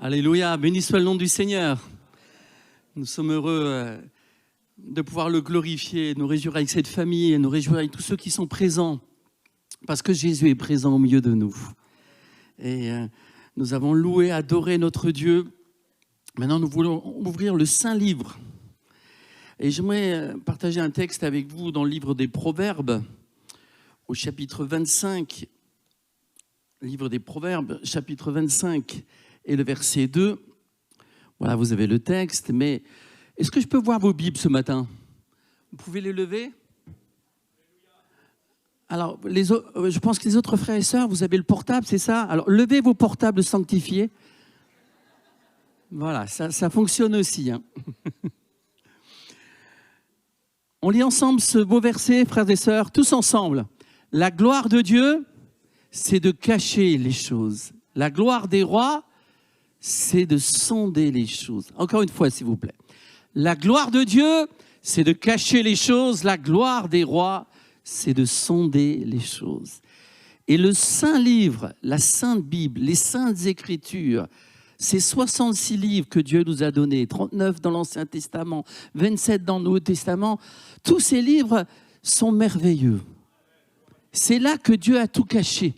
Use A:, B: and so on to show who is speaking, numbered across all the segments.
A: Alléluia, béni soit le nom du Seigneur. Nous sommes heureux de pouvoir le glorifier, nous réjouir avec cette famille et nous réjouir avec tous ceux qui sont présents, parce que Jésus est présent au milieu de nous. Et nous avons loué, adoré notre Dieu. Maintenant, nous voulons ouvrir le Saint-Livre. Et j'aimerais partager un texte avec vous dans le livre des Proverbes, au chapitre 25. Livre des Proverbes, chapitre 25 et le verset 2. Voilà, vous avez le texte, mais est-ce que je peux voir vos Bibles ce matin? Vous pouvez les lever? Alors, je pense que les autres frères et sœurs, vous avez le portable, c'est ça? Alors, levez vos portables sanctifiés. Voilà, ça fonctionne aussi. Hein. On lit ensemble ce beau verset, frères et sœurs, tous ensemble. La gloire de Dieu, c'est de cacher les choses. La gloire des rois, c'est de sonder les choses. Encore une fois, s'il vous plaît. La gloire de Dieu, c'est de cacher les choses. La gloire des rois, c'est de sonder les choses. Et le Saint Livre, la Sainte Bible, les Saintes Écritures, ces 66 livres que Dieu nous a donnés, 39 dans l'Ancien Testament, 27 dans le Nouveau Testament, tous ces livres sont merveilleux. C'est là que Dieu a tout caché.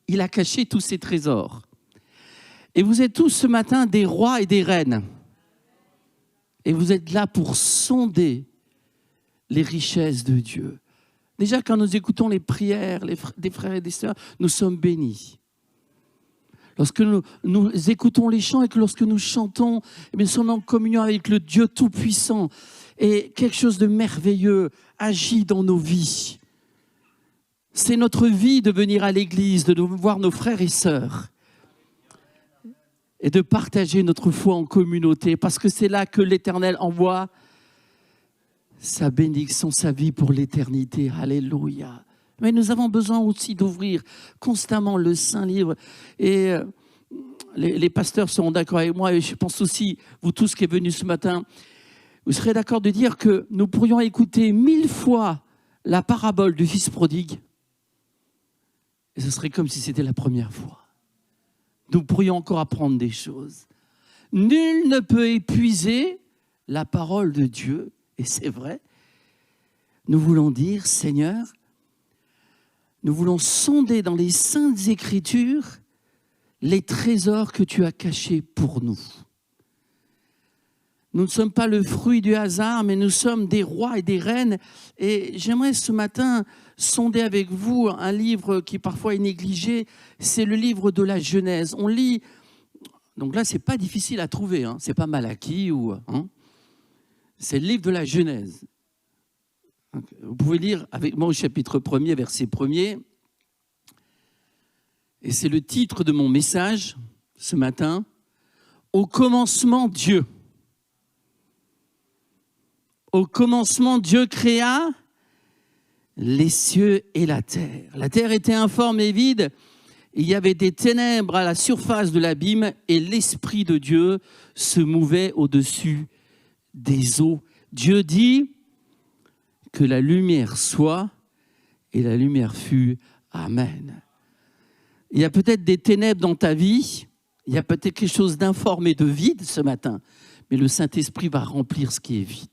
A: Il a caché tous ses trésors. Et vous êtes tous ce matin des rois et des reines. Et vous êtes là pour sonder les richesses de Dieu. Déjà, quand nous écoutons les prières des frères et des sœurs, nous sommes bénis. Lorsque nous écoutons les chants et que lorsque nous chantons, nous sommes en communion avec le Dieu Tout-Puissant. Et quelque chose de merveilleux agit dans nos vies. C'est notre vie de venir à l'église, de voir nos frères et sœurs et de partager notre foi en communauté, parce que c'est là que l'Éternel envoie sa bénédiction, sa vie pour l'éternité. Alléluia. Mais nous avons besoin aussi d'ouvrir constamment le Saint-Livre. Et les pasteurs seront d'accord avec moi, et je pense aussi, vous tous qui êtes venus ce matin, vous serez d'accord de dire que nous pourrions écouter 1000 fois la parabole du fils prodigue, et ce serait comme si c'était la première fois. Nous pourrions encore apprendre des choses. Nul ne peut épuiser la parole de Dieu, et c'est vrai. Nous voulons dire, Seigneur, nous voulons sonder dans les Saintes Écritures les trésors que tu as cachés pour nous. Nous ne sommes pas le fruit du hasard, mais nous sommes des rois et des reines. Et j'aimerais ce matin sonder avec vous un livre qui parfois est négligé, c'est le livre de la Genèse. On lit, donc là, ce n'est pas difficile à trouver, hein. Ce n'est pas Malachie, c'est le livre de la Genèse. Vous pouvez lire avec moi au chapitre 1er, verset 1er. Et c'est le titre de mon message ce matin. Au commencement, Dieu. Au commencement, Dieu créa les cieux et la terre. La terre était informe et vide. Il y avait des ténèbres à la surface de l'abîme et l'Esprit de Dieu se mouvait au-dessus des eaux. Dieu dit que la lumière soit et la lumière fut. Amen. Il y a peut-être des ténèbres dans ta vie. Il y a peut-être quelque chose d'informe et de vide ce matin. Mais le Saint-Esprit va remplir ce qui est vide.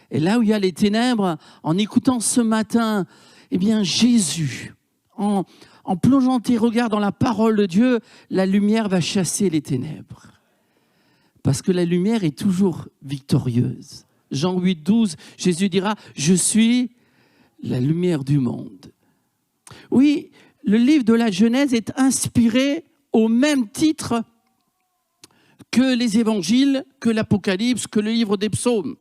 A: Et là où il y a les ténèbres, en écoutant ce matin, eh bien Jésus, en plongeant tes regards dans la parole de Dieu, la lumière va chasser les ténèbres. Parce que la lumière est toujours victorieuse. Jean 8, 12, Jésus dira « Je suis la lumière du monde ». Oui, le livre de la Genèse est inspiré au même titre que les évangiles, que l'Apocalypse, que le livre des psaumes.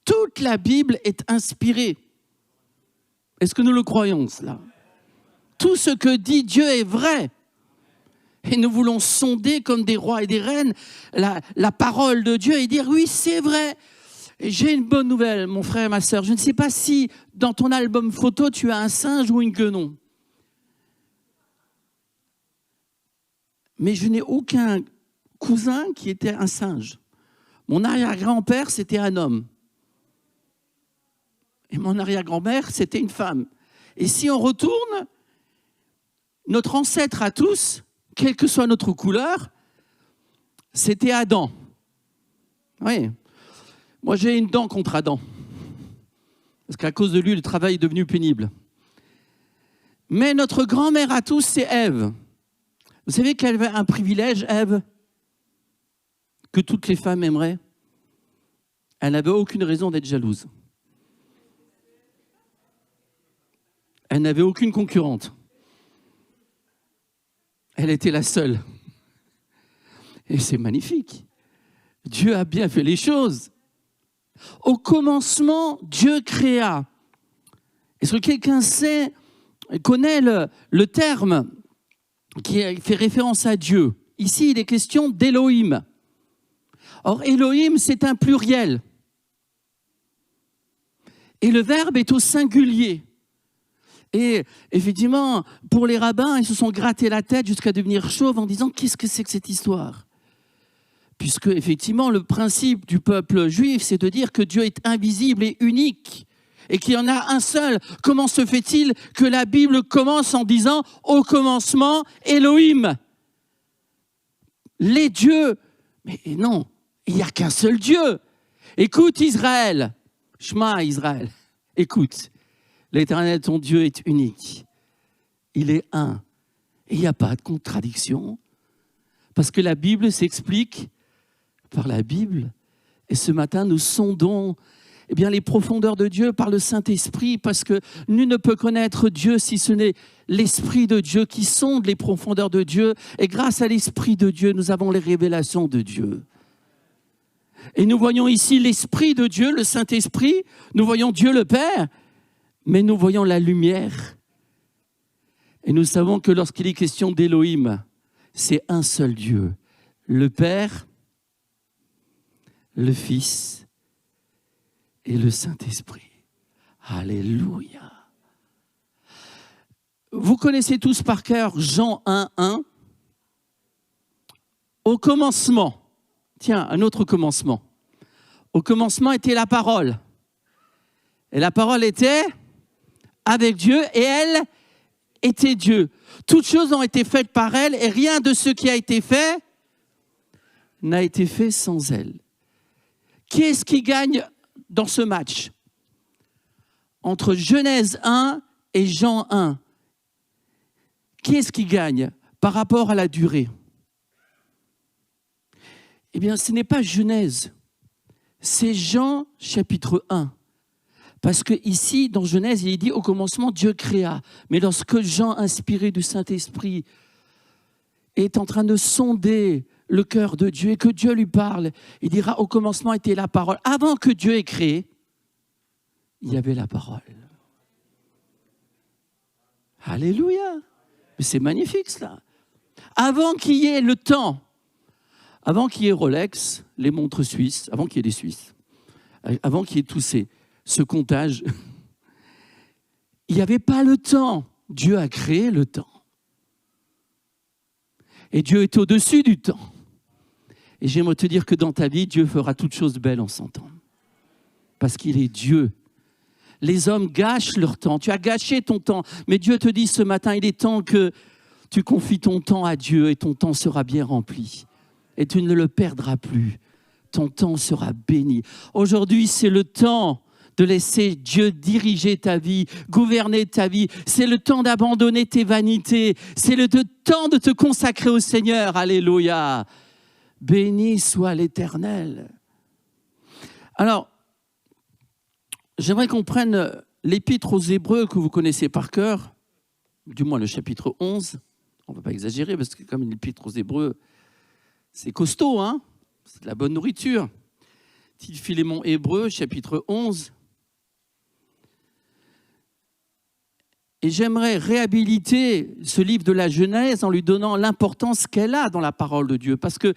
A: Toute la Bible est inspirée. Est-ce que nous le croyons, cela? Tout ce que dit Dieu est vrai. Et nous voulons sonder comme des rois et des reines la parole de Dieu et dire oui, c'est vrai. Et j'ai une bonne nouvelle, mon frère et ma sœur. Je ne sais pas si dans ton album photo, tu as un singe ou une guenon. Mais je n'ai aucun cousin qui était un singe. Mon arrière-grand-père, c'était un homme. Et mon arrière-grand-mère, c'était une femme. Et si on retourne, notre ancêtre à tous, quelle que soit notre couleur, c'était Adam. Oui. Moi, j'ai une dent contre Adam. Parce qu'à cause de lui, le travail est devenu pénible. Mais notre grand-mère à tous, c'est Ève. Vous savez qu'elle avait un privilège, Ève, que toutes les femmes aimeraient. Elle n'avait aucune raison d'être jalouse. Elle n'avait aucune concurrente. Elle était la seule. Et c'est magnifique. Dieu a bien fait les choses. Au commencement, Dieu créa. Est-ce que quelqu'un connaît le terme qui fait référence à Dieu? Ici, il est question d'Élohim. Or, Élohim, c'est un pluriel. Et le verbe est au singulier. Et effectivement, pour les rabbins, ils se sont grattés la tête jusqu'à devenir chauves en disant « Qu'est-ce que c'est que cette histoire ?» Puisque, effectivement, le principe du peuple juif, c'est de dire que Dieu est invisible et unique et qu'il y en a un seul. Comment se fait-il que la Bible commence en disant « Au commencement, Élohim » Les dieux. Mais non, il n'y a qu'un seul Dieu. Écoute Israël, Shema Israël, écoute. L'Éternel, ton Dieu, est unique. Il est un. Et il n'y a pas de contradiction. Parce que la Bible s'explique par la Bible. Et ce matin, nous sondons les profondeurs de Dieu par le Saint-Esprit, parce que nul ne peut connaître Dieu si ce n'est l'Esprit de Dieu qui sonde les profondeurs de Dieu. Et grâce à l'Esprit de Dieu, nous avons les révélations de Dieu. Et nous voyons ici l'Esprit de Dieu, le Saint-Esprit. Nous voyons Dieu le Père. Mais nous voyons la lumière. Et nous savons que lorsqu'il est question d'Élohim, c'est un seul Dieu. Le Père, le Fils et le Saint-Esprit. Alléluia. Vous connaissez tous par cœur Jean 1:1. Au commencement, tiens, un autre commencement. Au commencement était la parole. Et la parole était avec Dieu, et elle était Dieu. Toutes choses ont été faites par elle, et rien de ce qui a été fait n'a été fait sans elle. Qui est-ce qui gagne dans ce match? Entre Genèse 1 et Jean 1. Qui est-ce qui gagne par rapport à la durée? Eh bien, ce n'est pas Genèse, c'est Jean chapitre 1. Parce que ici, dans Genèse, il est dit, au commencement, Dieu créa. Mais lorsque Jean, inspiré du Saint-Esprit, est en train de sonder le cœur de Dieu et que Dieu lui parle, il dira, au commencement était la parole. Avant que Dieu ait créé, il y avait la parole. Alléluia. Mais c'est magnifique, cela. Avant qu'il y ait le temps, avant qu'il y ait Rolex, les montres suisses, avant qu'il y ait des Suisses, avant qu'il y ait tous ce comptage, il n'y avait pas le temps. Dieu a créé le temps. Et Dieu est au-dessus du temps. Et j'aimerais te dire que dans ta vie, Dieu fera toutes choses belles en son temps. Parce qu'il est Dieu. Les hommes gâchent leur temps. Tu as gâché ton temps. Mais Dieu te dit ce matin, il est temps que tu confies ton temps à Dieu et ton temps sera bien rempli. Et tu ne le perdras plus. Ton temps sera béni. Aujourd'hui, c'est le temps de laisser Dieu diriger ta vie, gouverner ta vie. C'est le temps d'abandonner tes vanités. C'est le temps de te consacrer au Seigneur. Alléluia. Béni soit l'Éternel. Alors, j'aimerais qu'on prenne l'Épître aux Hébreux que vous connaissez par cœur, du moins le chapitre 11. On ne va pas exagérer parce que comme l'Épître aux Hébreux, c'est costaud, hein? C'est de la bonne nourriture. Petit Philémon Hébreux, chapitre 11. Et j'aimerais réhabiliter ce livre de la Genèse en lui donnant l'importance qu'elle a dans la parole de Dieu. Parce que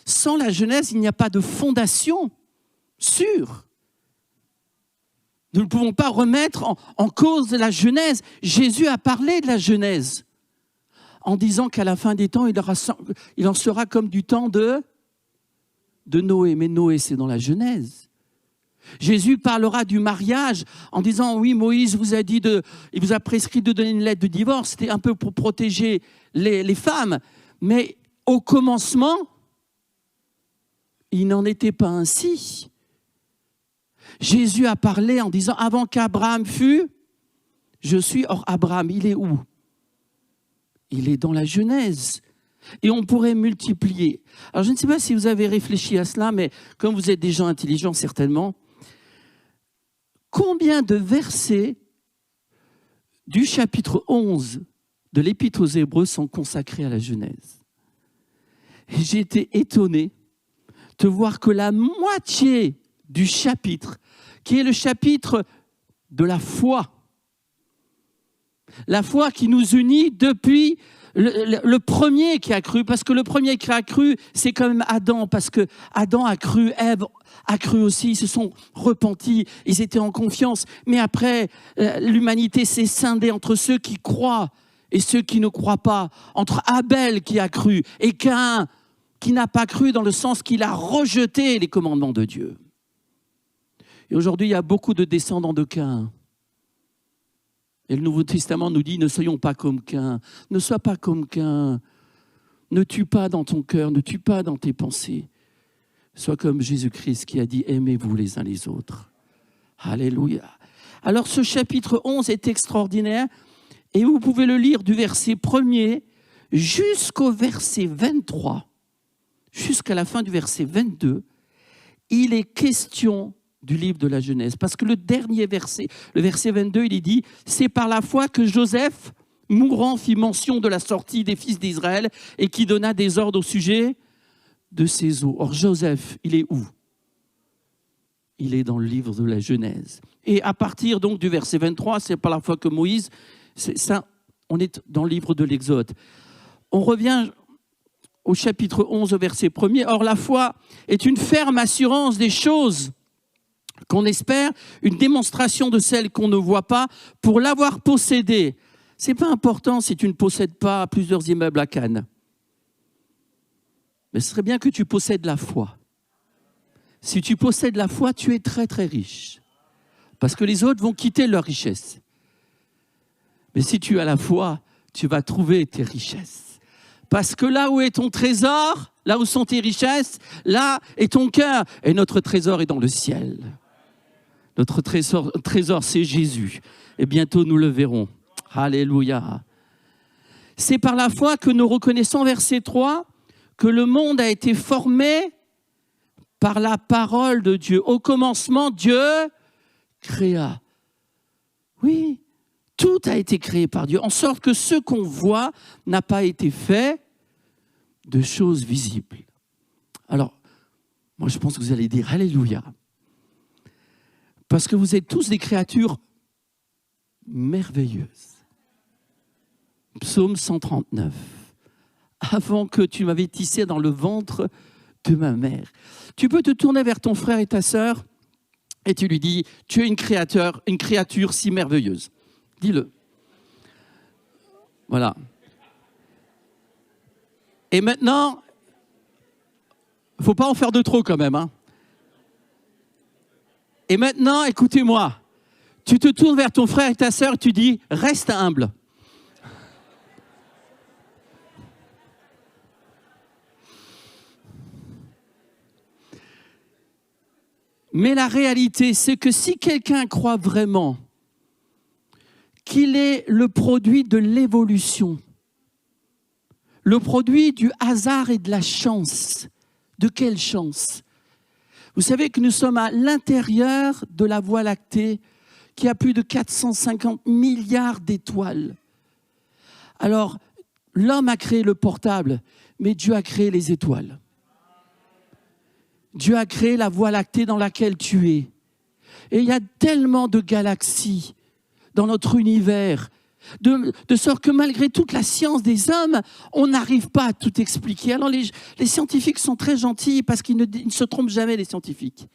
A: sans la Genèse, il n'y a pas de fondation sûre. Nous ne pouvons pas remettre en cause la Genèse. Jésus a parlé de la Genèse en disant qu'à la fin des temps, il en sera comme du temps de Noé. Mais Noé, c'est dans la Genèse. Jésus parlera du mariage en disant, oui, Moïse il vous a prescrit de donner une lettre de divorce. C'était un peu pour protéger les femmes. Mais au commencement, il n'en était pas ainsi. Jésus a parlé en disant, avant qu'Abraham fût, je suis. Or, Abraham, il est où? Il est dans la Genèse. Et on pourrait multiplier. Alors, je ne sais pas si vous avez réfléchi à cela, mais comme vous êtes des gens intelligents, certainement, combien de versets du chapitre 11 de l'Épître aux Hébreux sont consacrés à la Genèse? Et j'ai été étonné de voir que la moitié du chapitre, qui est le chapitre de la foi qui nous unit depuis le premier qui a cru, parce que le premier qui a cru, c'est quand même Adam, parce que Adam a cru, Ève a cru aussi, ils se sont repentis, ils étaient en confiance. Mais après, l'humanité s'est scindée entre ceux qui croient et ceux qui ne croient pas, entre Abel qui a cru et Caïn qui n'a pas cru, dans le sens qu'il a rejeté les commandements de Dieu. Et aujourd'hui, il y a beaucoup de descendants de Caïn. Et le Nouveau Testament nous dit, ne soyons pas comme Caïn, ne sois pas comme Caïn, ne tue pas dans ton cœur, ne tue pas dans tes pensées. Sois comme Jésus-Christ qui a dit, aimez-vous les uns les autres. Alléluia. Alors ce chapitre 11 est extraordinaire, et vous pouvez le lire du verset 1er jusqu'au verset 23, jusqu'à la fin du verset 22, il est question du livre de la Genèse. Parce que le dernier verset, le verset 22, il est dit « C'est par la foi que Joseph, mourant, fit mention de la sortie des fils d'Israël et qui donna des ordres au sujet de ses os. » Or, Joseph, il est où? Il est dans le livre de la Genèse. Et à partir donc du verset 23, c'est par la foi que Moïse, ça, on est dans le livre de l'Exode. On revient au chapitre 11, au verset 1er. « Or, la foi est une ferme assurance des choses qu'on espère, une démonstration de celles qu'on ne voit pas, pour l'avoir possédée. » Ce n'est pas important si tu ne possèdes pas plusieurs immeubles à Cannes. Mais ce serait bien que tu possèdes la foi. Si tu possèdes la foi, tu es très très riche. Parce que les autres vont quitter leur richesse. Mais si tu as la foi, tu vas trouver tes richesses. Parce que là où est ton trésor, là où sont tes richesses, là est ton cœur. Et notre trésor est dans le ciel. Notre trésor, c'est Jésus. Et bientôt, nous le verrons. Alléluia. C'est par la foi que nous reconnaissons, verset 3, que le monde a été formé par la parole de Dieu. Au commencement, Dieu créa. Oui, tout a été créé par Dieu, en sorte que ce qu'on voit n'a pas été fait de choses visibles. Alors, moi je pense que vous allez dire Alléluia. Parce que vous êtes tous des créatures merveilleuses. Psaume 139. Avant que tu m'avais tissé dans le ventre de ma mère. Tu peux te tourner vers ton frère et ta sœur et tu lui dis, tu es une créature si merveilleuse. Dis-le. Voilà. Et maintenant, il ne faut pas en faire de trop quand même. Hein. Et maintenant, écoutez-moi, tu te tournes vers ton frère et ta sœur et tu dis, reste humble. Mais la réalité, c'est que si quelqu'un croit vraiment qu'il est le produit de l'évolution, le produit du hasard et de la chance, de quelle chance? Vous savez que nous sommes à l'intérieur de la Voie lactée qui a plus de 450 milliards d'étoiles. Alors, l'homme a créé le portable, mais Dieu a créé les étoiles. Dieu a créé la Voie lactée dans laquelle tu es. Et il y a tellement de galaxies dans notre univers, de sorte que malgré toute la science des hommes, on n'arrive pas à tout expliquer. Alors les scientifiques sont très gentils parce qu'ils ne se trompent jamais, les scientifiques.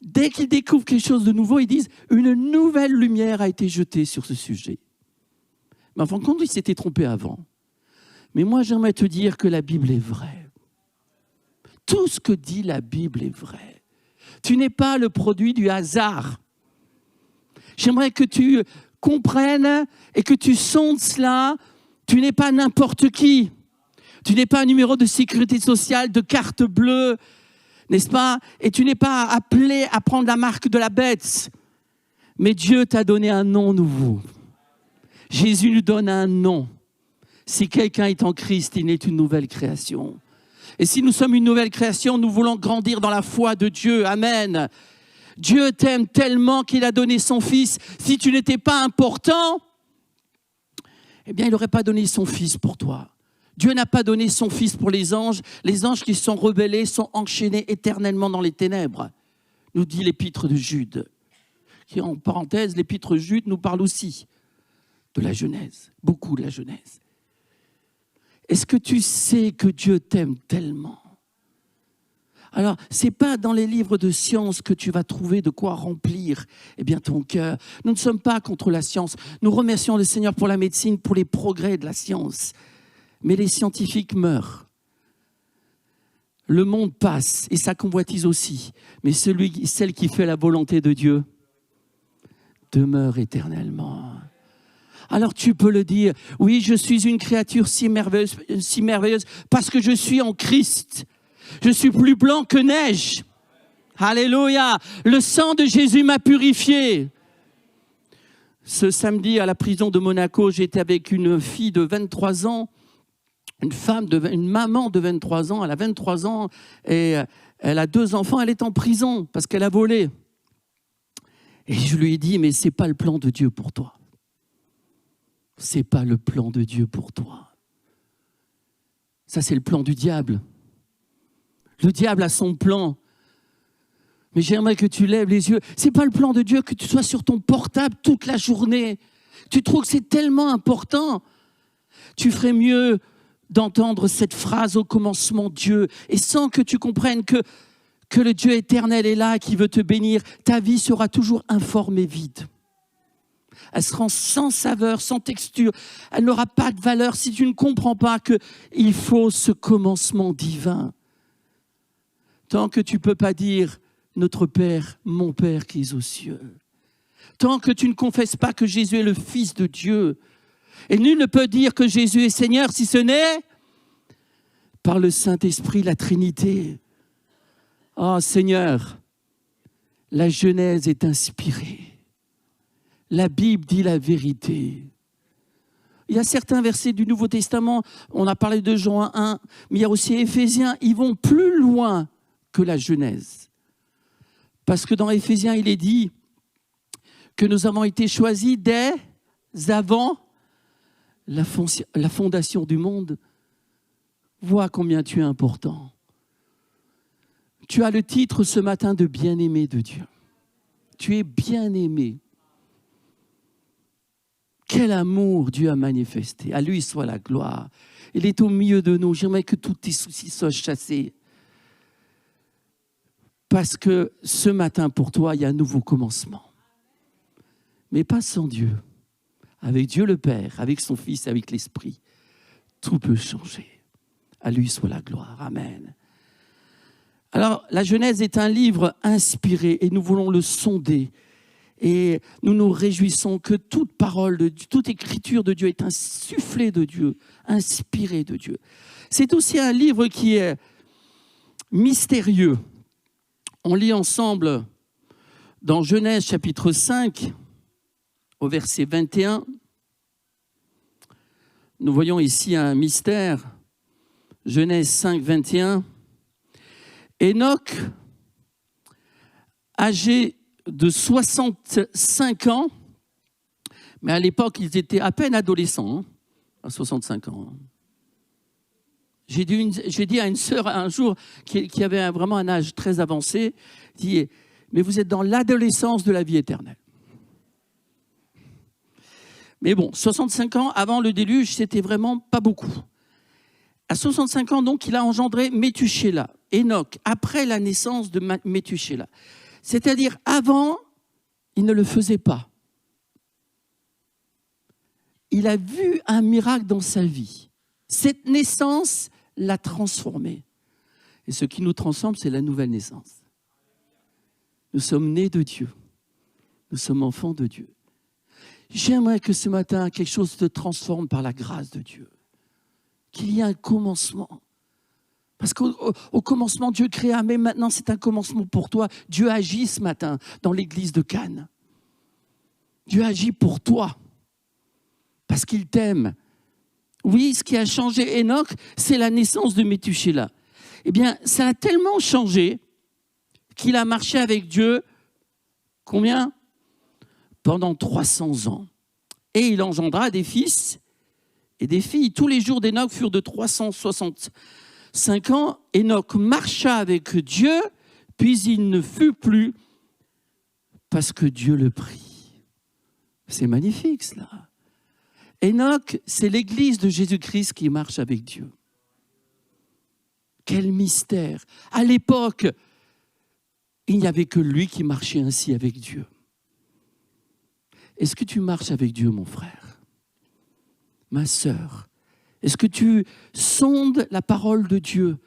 A: Dès qu'ils découvrent quelque chose de nouveau, ils disent « une nouvelle lumière a été jetée sur ce sujet ». Mais en fin de compte, ils s'étaient trompés avant. Mais moi, j'aimerais te dire que la Bible est vraie. Tout ce que dit la Bible est vrai. Tu n'es pas le produit du hasard. J'aimerais que tu comprennes et que tu sondes cela. Tu n'es pas n'importe qui. Tu n'es pas un numéro de sécurité sociale, de carte bleue, n'est-ce pas? Et tu n'es pas appelé à prendre la marque de la bête. Mais Dieu t'a donné un nom nouveau. Jésus nous donne un nom. Si quelqu'un est en Christ, il est une nouvelle création. Et si nous sommes une nouvelle création, nous voulons grandir dans la foi de Dieu. Amen. Dieu t'aime tellement qu'il a donné son Fils. Si tu n'étais pas important, eh bien, il n'aurait pas donné son Fils pour toi. Dieu n'a pas donné son Fils pour les anges. Les anges qui sont rebellés sont enchaînés éternellement dans les ténèbres, nous dit l'épître de Jude. Qui, en parenthèse, l'épître de Jude nous parle aussi de la Genèse, beaucoup de la Genèse. Est-ce que tu sais que Dieu t'aime tellement? Alors, ce n'est pas dans les livres de science que tu vas trouver de quoi remplir ton cœur. Nous ne sommes pas contre la science. Nous remercions le Seigneur pour la médecine, pour les progrès de la science. Mais les scientifiques meurent. Le monde passe et sa convoitise aussi. Mais celle qui fait la volonté de Dieu demeure éternellement. Alors tu peux le dire, oui, je suis une créature si merveilleuse parce que je suis en Christ. Je suis plus blanc que neige. Alléluia. Le sang de Jésus m'a purifié. Ce samedi à la prison de Monaco, j'étais avec une fille de 23 ans, une maman de 23 ans. Elle a 23 ans et elle a 2 enfants. Elle est en prison parce qu'elle a volé. Et je lui ai dit, mais ce n'est pas le plan de Dieu pour toi. Ce n'est pas le plan de Dieu pour toi. Ça, c'est le plan du diable. Le diable a son plan. Mais j'aimerais que tu lèves les yeux. Ce n'est pas le plan de Dieu que tu sois sur ton portable toute la journée. Tu trouves que c'est tellement important. Tu ferais mieux d'entendre cette phrase au commencement Dieu. Et sans que tu comprennes que le Dieu éternel est là, qui veut te bénir, ta vie sera toujours informe et vide. Elle sera sans saveur, sans texture. Elle n'aura pas de valeur si tu ne comprends pas qu'il faut ce commencement divin. Tant que tu ne peux pas dire « Notre Père, mon Père qui est aux cieux ». Tant que tu ne confesses pas que Jésus est le Fils de Dieu. Et nul ne peut dire que Jésus est Seigneur si ce n'est par le Saint-Esprit, la Trinité. Oh Seigneur, la Genèse est inspirée. La Bible dit la vérité. Il y a certains versets du Nouveau Testament, on a parlé de Jean 1, mais il y a aussi Éphésiens, ils vont plus loin que la Genèse. Parce que dans Éphésiens, il est dit que nous avons été choisis dès avant la fondation du monde. Vois combien tu es important. Tu as le titre ce matin de bien-aimé de Dieu. Tu es bien-aimé. Quel amour Dieu a manifesté. À lui soit la gloire. Il est au milieu de nous. J'aimerais que tous tes soucis soient chassés. Parce que ce matin, pour toi, il y a un nouveau commencement. Mais pas sans Dieu. Avec Dieu le Père, avec son Fils, avec l'Esprit. Tout peut changer. À lui soit la gloire. Amen. Alors, la Genèse est un livre inspiré et nous voulons le sonder. Et nous nous réjouissons que toute parole de Dieu, toute écriture de Dieu est insufflée de Dieu, inspirée de Dieu. C'est aussi un livre qui est mystérieux. On lit ensemble dans Genèse chapitre 5, au verset 21. Nous voyons ici un mystère. Genèse 5, 21. Hénoch, âgé de 65 ans, mais à l'époque, ils étaient à peine adolescents, à 65 ans. J'ai dit à une sœur un jour, qui avait vraiment un âge très avancé, dit, mais vous êtes dans l'adolescence de la vie éternelle. Mais bon, 65 ans avant le déluge, c'était vraiment pas beaucoup. À 65 ans, donc, il a engendré Méthusélah, Hénoch, après la naissance de Méthusélah. C'est-à-dire, avant, il ne le faisait pas. Il a vu un miracle dans sa vie. Cette naissance l'a transformé. Et ce qui nous transforme, c'est la nouvelle naissance. Nous sommes nés de Dieu. Nous sommes enfants de Dieu. J'aimerais que ce matin, quelque chose te transforme par la grâce de Dieu. qu'il y a un commencement. Parce qu'au commencement, Dieu créa, mais maintenant c'est un commencement pour toi. Dieu agit ce matin dans l'église de Cannes. Dieu agit pour toi, parce qu'il t'aime. Oui, ce qui a changé Enoch, c'est la naissance de Méthusélah. Eh bien, ça a tellement changé qu'il a marché avec Dieu, combien? Pendant 300 ans. Et il engendra des fils et des filles. Tous les jours d'Enoch furent de 365 ans. Enoch marcha avec Dieu, puis il ne fut plus parce que Dieu le prit. C'est magnifique cela. Enoch, c'est l'église de Jésus-Christ qui marche avec Dieu. Quel mystère! À l'époque, il n'y avait que lui qui marchait ainsi avec Dieu. Est-ce que tu marches avec Dieu, mon frère? Ma sœur, est-ce que tu sondes la parole de Dieu?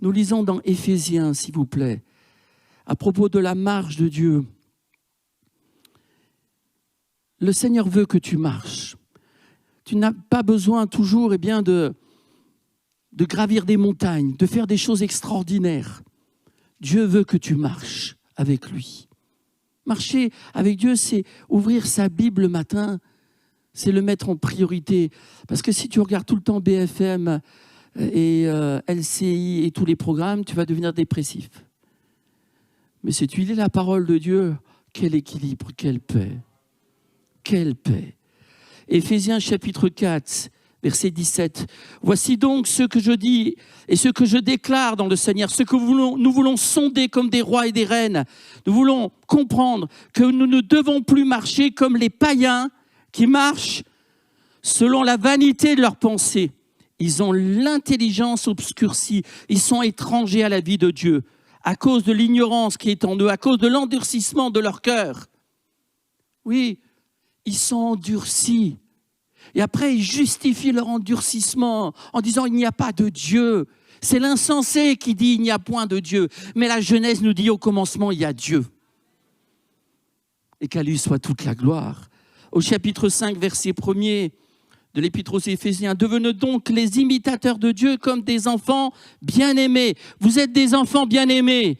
A: Nous lisons dans Éphésiens, s'il vous plaît, à propos de la marche de Dieu. Le Seigneur veut que tu marches. Tu n'as pas besoin toujours de gravir des montagnes, de faire des choses extraordinaires. Dieu veut que tu marches avec lui. Marcher avec Dieu, c'est ouvrir sa Bible le matin, c'est le mettre en priorité. Parce que si tu regardes tout le temps BFM et LCI et tous les programmes, tu vas devenir dépressif. Mais si tu lis la parole de Dieu, quel équilibre, quelle paix. Quelle paix. Éphésiens chapitre 4, verset 17. Voici donc ce que je dis et ce que je déclare dans le Seigneur, ce que nous voulons sonder comme des rois et des reines. Nous voulons comprendre que nous ne devons plus marcher comme les païens qui marchent selon la vanité de leurs pensées. Ils ont l'intelligence obscurcie, ils sont étrangers à la vie de Dieu, à cause de l'ignorance qui est en eux, à cause de l'endurcissement de leur cœur. Oui, ils sont endurcis. Et après, ils justifient leur endurcissement en disant il n'y a pas de Dieu. C'est l'insensé qui dit il n'y a point de Dieu. Mais la Genèse nous dit au commencement il y a Dieu. Et qu'à lui soit toute la gloire. Au chapitre 5, verset 1er de l'Épître aux Éphésiens, devenez donc les imitateurs de Dieu comme des enfants bien-aimés. Vous êtes des enfants bien-aimés.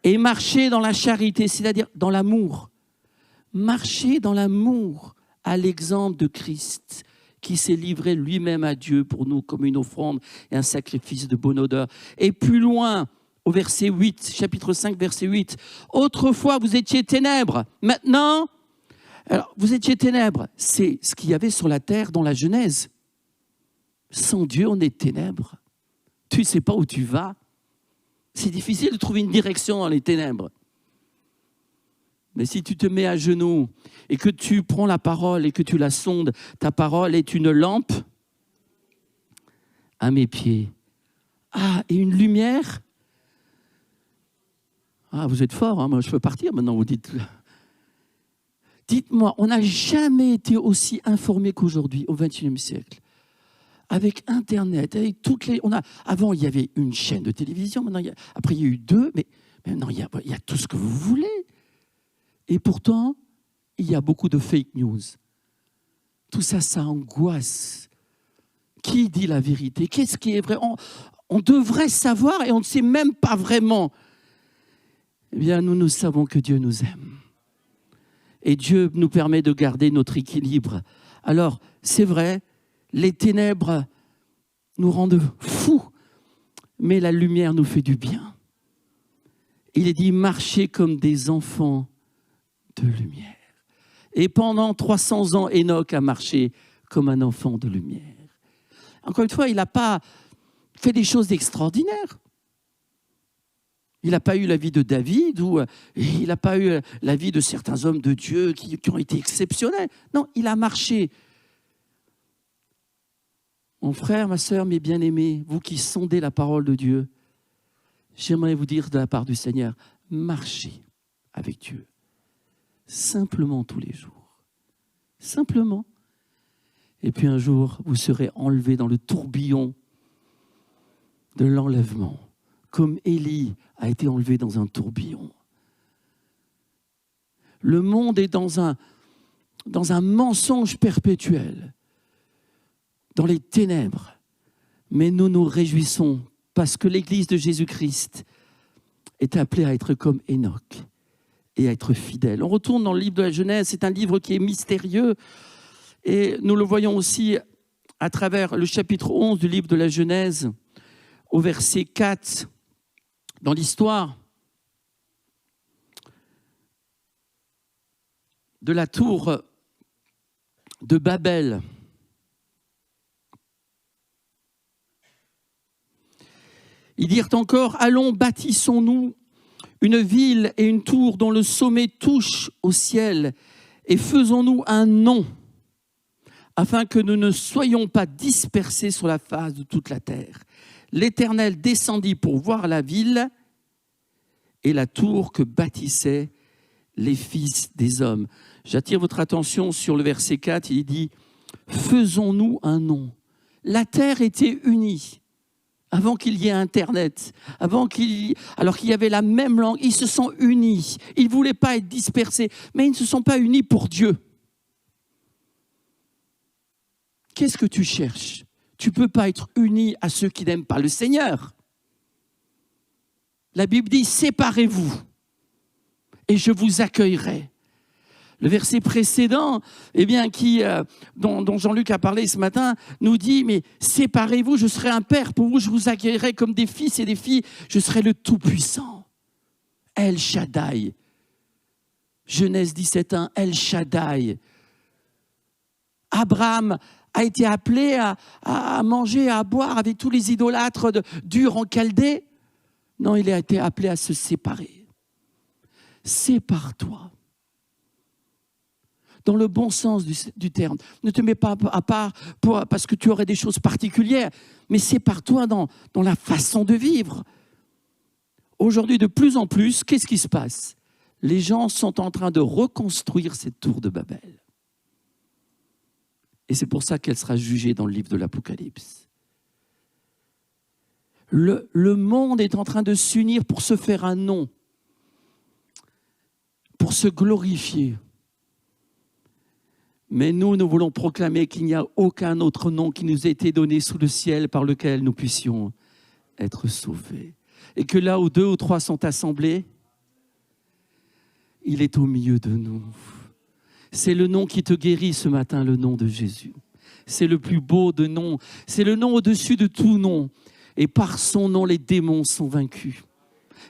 A: Et marchez dans la charité, c'est-à-dire dans l'amour. Marchez dans l'amour, à l'exemple de Christ, qui s'est livré lui-même à Dieu pour nous comme une offrande et un sacrifice de bonne odeur. Et plus loin, au verset 8, chapitre 5, verset 8, « Autrefois, vous étiez ténèbres. Maintenant, alors, vous étiez ténèbres. » C'est ce qu'il y avait sur la terre dans la Genèse. Sans Dieu, on est ténèbres. Tu ne sais pas où tu vas. C'est difficile de trouver une direction dans les ténèbres. Mais si tu te mets à genoux et que tu prends la parole et que tu la sondes, ta parole est une lampe à mes pieds. Ah, et une lumière. Ah, vous êtes fort, hein, moi je peux partir maintenant, vous dites. Dites-moi, on n'a jamais été aussi informé qu'aujourd'hui, au XXIe siècle. Avec Internet, avec toutes les... Avant, il y avait une chaîne de télévision, maintenant, après il y a eu 2, mais maintenant il y a tout ce que vous voulez. Et pourtant, il y a beaucoup de fake news. Tout ça, ça angoisse. Qui dit la vérité? Qu'est-ce qui est vrai? On devrait savoir et on ne sait même pas vraiment. Eh bien, nous savons que Dieu nous aime. Et Dieu nous permet de garder notre équilibre. Alors, c'est vrai, les ténèbres nous rendent fous, mais la lumière nous fait du bien. Il est dit, marchez comme des enfants de lumière. Et pendant 300 ans, Enoch a marché comme un enfant de lumière. Encore une fois, il n'a pas fait des choses extraordinaires. Il n'a pas eu la vie de David ou il n'a pas eu la vie de certains hommes de Dieu qui ont été exceptionnels. Non, il a marché. Mon frère, ma sœur, mes bien-aimés, vous qui sondez la parole de Dieu, j'aimerais vous dire de la part du Seigneur, marchez avec Dieu. Simplement tous les jours. Simplement. Et puis un jour, vous serez enlevés dans le tourbillon de l'enlèvement, comme Élie a été enlevé dans un tourbillon. Le monde est dans un mensonge perpétuel, dans les ténèbres. Mais nous nous réjouissons parce que l'Église de Jésus-Christ est appelée à être comme Enoch et à être fidèle. On retourne dans le livre de la Genèse, c'est un livre qui est mystérieux et nous le voyons aussi à travers le chapitre 11 du livre de la Genèse, au verset 4, dans l'histoire de la tour de Babel. Ils dirent encore, allons, bâtissons-nous une ville et une tour dont le sommet touche au ciel, et faisons-nous un nom, afin que nous ne soyons pas dispersés sur la face de toute la terre. L'Éternel descendit pour voir la ville et la tour que bâtissaient les fils des hommes. J'attire votre attention sur le verset 4, il dit « Faisons-nous un nom ». La terre était unie. Avant qu'il y ait Internet, alors qu'il y avait la même langue, ils se sont unis. Ils ne voulaient pas être dispersés, mais ils ne se sont pas unis pour Dieu. Qu'est-ce que tu cherches? Tu ne peux pas être uni à ceux qui n'aiment pas le Seigneur. La Bible dit, séparez-vous et je vous accueillerai. Le verset précédent, dont Jean-Luc a parlé ce matin, nous dit, mais séparez-vous, je serai un père pour vous, je vous accueillerai comme des fils et des filles, je serai le Tout-Puissant. El Shaddai. Genèse 17.1, El Shaddai. Abraham a été appelé à manger, à boire avec tous les idolâtres d'Ur en Chaldée. Non, il a été appelé à se séparer. Sépare-toi. Dans le bon sens du terme. Ne te mets pas à part parce que tu aurais des choses particulières, mais sépare-toi dans la façon de vivre. Aujourd'hui, de plus en plus, qu'est-ce qui se passe? Les gens sont en train de reconstruire cette tour de Babel. Et c'est pour ça qu'elle sera jugée dans le livre de l'Apocalypse. Le monde est en train de s'unir pour se faire un nom, pour se glorifier. Mais nous voulons proclamer qu'il n'y a aucun autre nom qui nous ait été donné sous le ciel par lequel nous puissions être sauvés. Et que là où 2 ou 3 sont assemblés, il est au milieu de nous. C'est le nom qui te guérit ce matin, le nom de Jésus. C'est le plus beau de noms. C'est le nom au-dessus de tout nom. Et par son nom, les démons sont vaincus.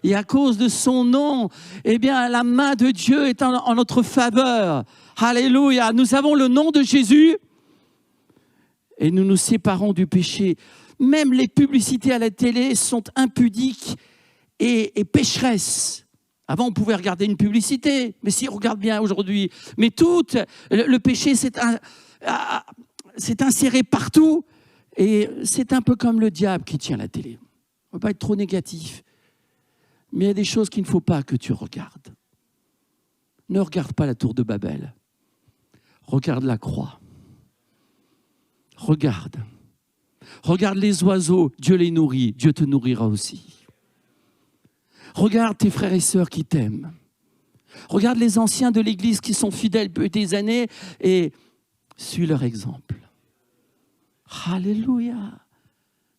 A: Et à cause de son nom, la main de Dieu est en notre faveur. Alléluia. Nous avons le nom de Jésus et nous nous séparons du péché. Même les publicités à la télé sont impudiques et pécheresses. Avant, on pouvait regarder une publicité, mais si on regarde bien aujourd'hui, mais le péché s'est inséré partout et c'est un peu comme le diable qui tient la télé. On ne va pas être trop négatif. Mais il y a des choses qu'il ne faut pas que tu regardes. Ne regarde pas la tour de Babel. Regarde la croix. Regarde. Regarde les oiseaux. Dieu les nourrit. Dieu te nourrira aussi. Regarde tes frères et sœurs qui t'aiment. Regarde les anciens de l'Église qui sont fidèles depuis des années et suis leur exemple. Alléluia.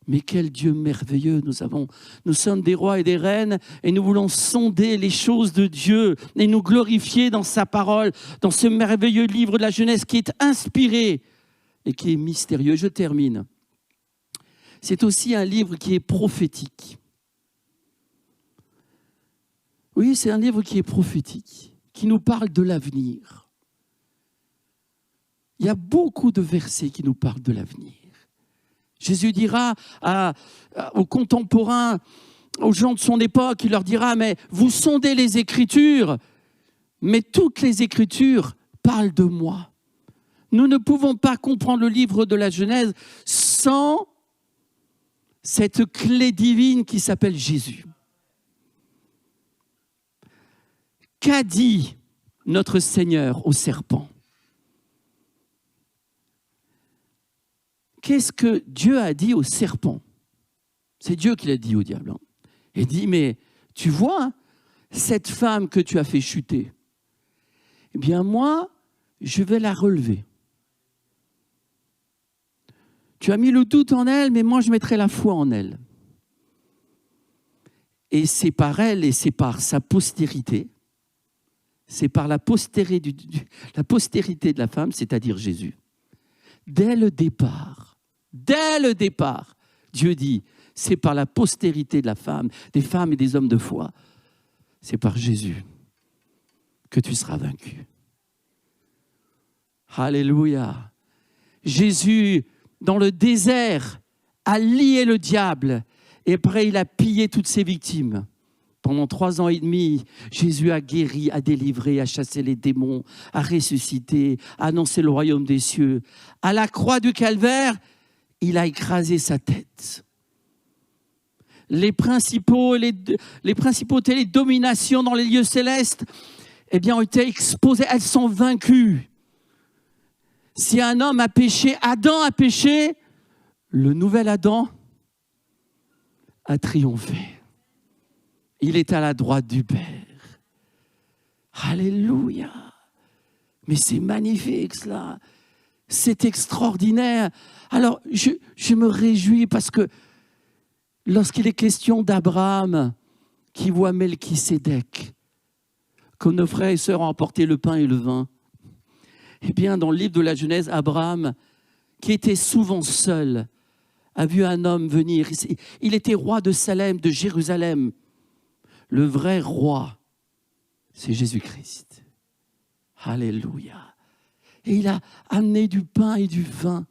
A: Mais quel Dieu merveilleux nous sommes des rois et des reines et nous voulons sonder les choses de Dieu et nous glorifier dans sa parole, dans ce merveilleux livre de la Genèse qui est inspiré et qui est mystérieux. Je termine. C'est aussi un livre qui est prophétique. Oui, c'est un livre qui est prophétique, qui nous parle de l'avenir. Il y a beaucoup de versets qui nous parlent de l'avenir. Jésus dira aux contemporains, aux gens de son époque, il leur dira, mais vous sondez les Écritures, mais toutes les Écritures parlent de moi. Nous ne pouvons pas comprendre le livre de la Genèse sans cette clé divine qui s'appelle Jésus. Qu'a dit notre Seigneur au serpent? Qu'est-ce que Dieu a dit au serpent? C'est Dieu qui l'a dit au diable. Il dit, mais tu vois, cette femme que tu as fait chuter, eh bien moi, je vais la relever. Tu as mis le doute en elle, mais moi je mettrai la foi en elle. Et c'est par elle et c'est par sa postérité, c'est par la postérité de la femme, c'est-à-dire Jésus. Dès le départ, Dieu dit, c'est par la postérité de la femme, des femmes et des hommes de foi, c'est par Jésus que tu seras vaincu. Alléluia. Jésus, dans le désert, a lié le diable et après il a pillé toutes ses victimes. Pendant 3 ans et demi, Jésus a guéri, a délivré, a chassé les démons, a ressuscité, a annoncé le royaume des cieux. À la croix du calvaire, il a écrasé sa tête. Les principautés, les dominations dans les lieux célestes, eh bien, ont été exposées, elles sont vaincues. Si un homme a péché, Adam a péché, le nouvel Adam a triomphé. Il est à la droite du Père. Alléluia. Mais c'est magnifique cela. C'est extraordinaire. Alors, je me réjouis parce que lorsqu'il est question d'Abraham qui voit Melchisédek, que nos frères et sœurs ont apporté le pain et le vin, eh bien, dans le livre de la Genèse, Abraham, qui était souvent seul, a vu un homme venir. Il était roi de Salem, de Jérusalem. Le vrai roi, c'est Jésus-Christ. Alléluia. Et il a amené du pain et du vin.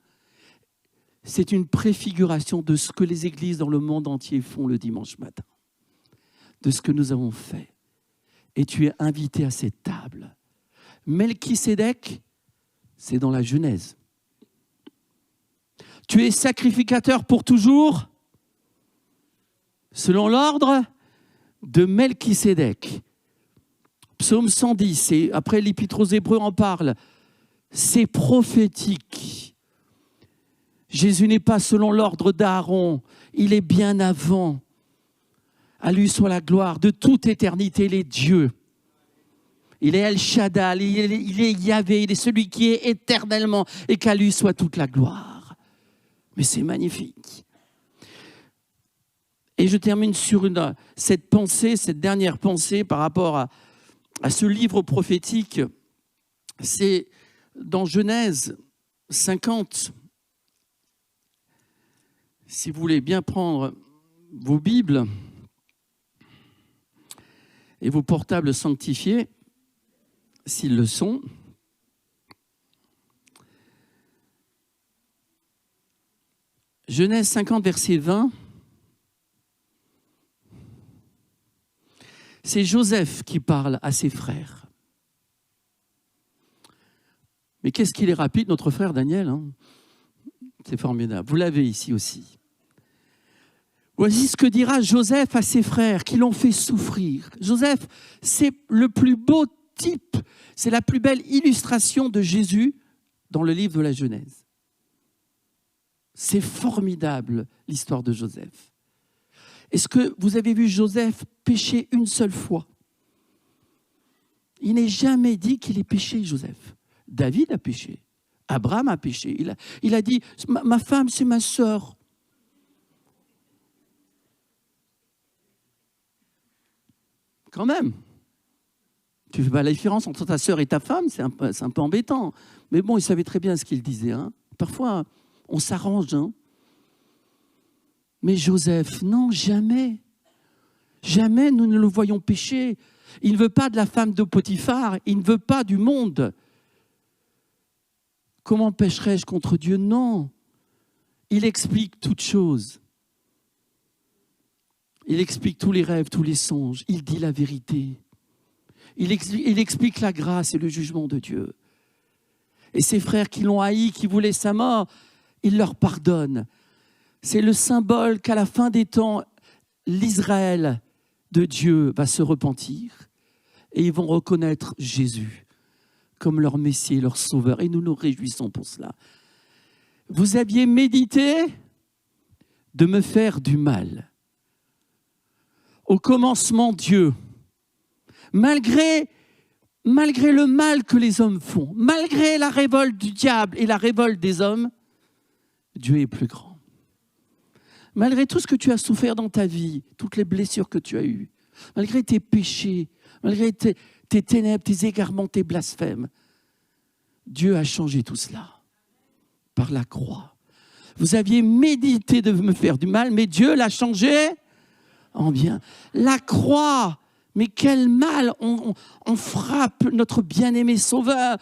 A: C'est une préfiguration de ce que les églises dans le monde entier font le dimanche matin. De ce que nous avons fait. Et tu es invité à cette table. Melchisédek, c'est dans la Genèse. Tu es sacrificateur pour toujours, selon l'ordre de Melchisédek. Psaume 110, et après l'Épître aux Hébreux en parle. C'est prophétique. Jésus n'est pas selon l'ordre d'Aaron, il est bien avant. À lui soit la gloire de toute éternité, il est Dieu. Il est El Shaddai, il est Yahvé, il est celui qui est éternellement, et qu'à lui soit toute la gloire. Mais c'est magnifique. Et je termine sur cette pensée, cette dernière pensée par rapport à ce livre prophétique. C'est dans Genèse 50. Si vous voulez bien prendre vos Bibles et vos portables sanctifiés, s'ils le sont. Genèse 50, verset 20. C'est Joseph qui parle à ses frères. Mais qu'est-ce qu'il est rapide, notre frère Daniel, hein? C'est formidable. Vous l'avez ici aussi. Voici ce que dira Joseph à ses frères qui l'ont fait souffrir. Joseph, c'est le plus beau type, c'est la plus belle illustration de Jésus dans le livre de la Genèse. C'est formidable, l'histoire de Joseph. Est-ce que vous avez vu Joseph pécher une seule fois? Il n'est jamais dit qu'il ait péché, Joseph. David a péché. Abraham a péché. Il a dit, ma femme, c'est ma sœur. Quand même. Tu ne fais pas la différence entre ta sœur et ta femme, c'est un peu embêtant. Mais bon, il savait très bien ce qu'il disait. Hein. Parfois, on s'arrange. Hein. Mais Joseph, non, jamais. Jamais nous ne le voyons pécher. Il ne veut pas de la femme de Potiphar, il ne veut pas du monde. Comment pécherais-je contre Dieu? Non. Il explique toutes choses. Il explique tous les rêves, tous les songes. Il dit la vérité. Il explique la grâce et le jugement de Dieu. Et ses frères qui l'ont haï, qui voulaient sa mort, il leur pardonne. C'est le symbole qu'à la fin des temps, l'Israël de Dieu va se repentir et ils vont reconnaître Jésus comme leur Messie, leur Sauveur. Et nous nous réjouissons pour cela. Vous aviez médité de me faire du mal. Au commencement, Dieu, malgré le mal que les hommes font, malgré la révolte du diable et la révolte des hommes, Dieu est plus grand. Malgré tout ce que tu as souffert dans ta vie, toutes les blessures que tu as eues, malgré tes péchés, malgré tes ténèbres, tes égarements, tes blasphèmes, Dieu a changé tout cela par la croix. Vous aviez médité de me faire du mal, mais Dieu l'a changé en bien. La croix, mais quel mal on frappe notre bien-aimé Sauveur,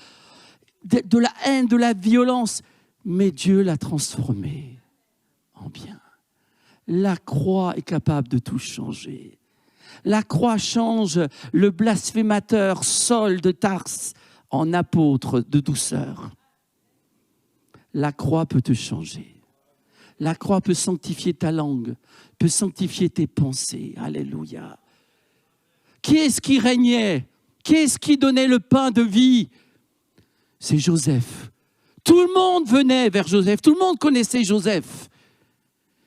A: de la haine, de la violence, mais Dieu l'a transformé en bien. La croix est capable de tout changer. La croix change le blasphémateur Saul de Tarse en apôtre de douceur. La croix peut te changer. La croix peut sanctifier ta langue, peut sanctifier tes pensées. Alléluia. Qui est-ce qui régnait? Qui est-ce qui donnait le pain de vie? C'est Joseph. Tout le monde venait vers Joseph. Tout le monde connaissait Joseph.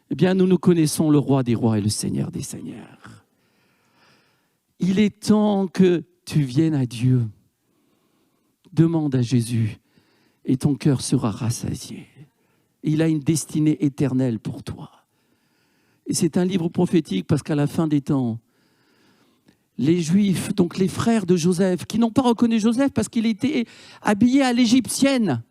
A: Eh bien, nous connaissons le roi des rois et le seigneur des seigneurs. Il est temps que tu viennes à Dieu. Demande à Jésus et ton cœur sera rassasié. Il a une destinée éternelle pour toi. Et c'est un livre prophétique parce qu'à la fin des temps, les Juifs, donc les frères de Joseph, qui n'ont pas reconnu Joseph parce qu'il était habillé à l'égyptienne.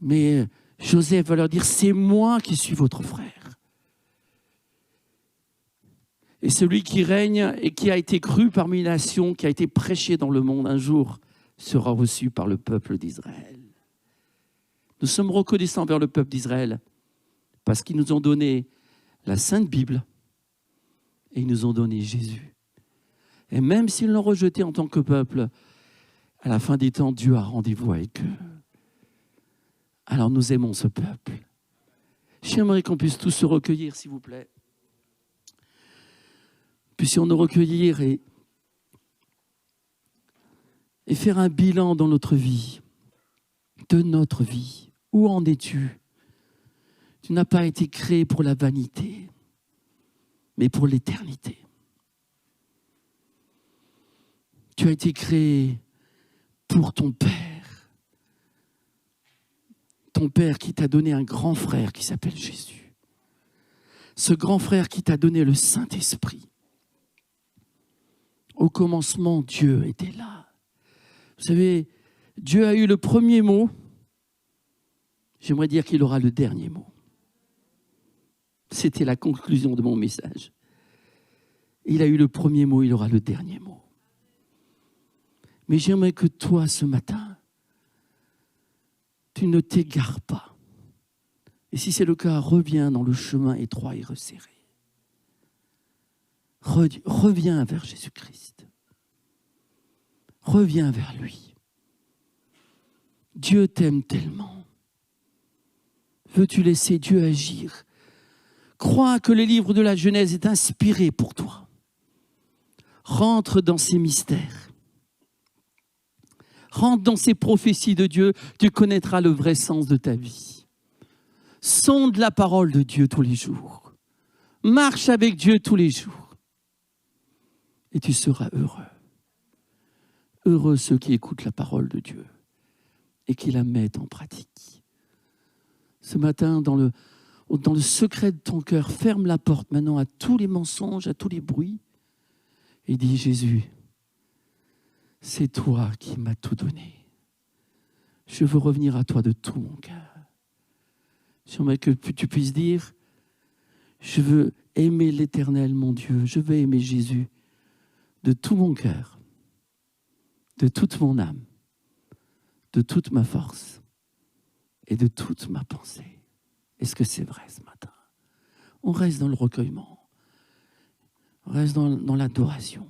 A: Mais Joseph va leur dire, c'est moi qui suis votre frère. Et celui qui règne et qui a été cru parmi les nations, qui a été prêché dans le monde un jour, sera reçu par le peuple d'Israël. Nous sommes reconnaissants envers le peuple d'Israël parce qu'ils nous ont donné la Sainte Bible et ils nous ont donné Jésus. Et même s'ils l'ont rejeté en tant que peuple, à la fin des temps, Dieu a rendez-vous avec eux. Alors nous aimons ce peuple. J'aimerais qu'on puisse tous se recueillir, s'il vous plaît. Puissions nous recueillir et faire un bilan dans notre vie, de notre vie. Où en es-tu? Tu n'as pas été créé pour la vanité, mais pour l'éternité. Tu as été créé pour ton Père. Ton Père qui t'a donné un grand frère qui s'appelle Jésus. Ce grand frère qui t'a donné le Saint-Esprit. Au commencement, Dieu était là. Vous savez, Dieu a eu le premier mot. J'aimerais dire qu'il aura le dernier mot. C'était la conclusion de mon message. Il a eu le premier mot, il aura le dernier mot. Mais j'aimerais que toi, ce matin, tu ne t'égares pas. Et si c'est le cas, reviens dans le chemin étroit et resserré. Reviens vers Jésus-Christ. Reviens vers lui. Dieu t'aime tellement. Veux-tu laisser Dieu agir? Crois que le livre de la Genèse est inspiré pour toi. Rentre dans ces mystères. Rentre dans ces prophéties de Dieu. Tu connaîtras le vrai sens de ta vie. Sonde la parole de Dieu tous les jours. Marche avec Dieu tous les jours. Et tu seras heureux. Heureux ceux qui écoutent la parole de Dieu et qui la mettent en pratique. Ce matin, dans le secret de ton cœur, ferme la porte maintenant à tous les mensonges, à tous les bruits et dis, Jésus, c'est toi qui m'as tout donné. Je veux revenir à toi de tout mon cœur. J'aimerais que tu puisses dire, je veux aimer l'Éternel, mon Dieu, je veux aimer Jésus de tout mon cœur, de toute mon âme, de toute ma force et de toute ma pensée. Est-ce que c'est vrai ce matin? On reste dans le recueillement. On reste dans l'adoration.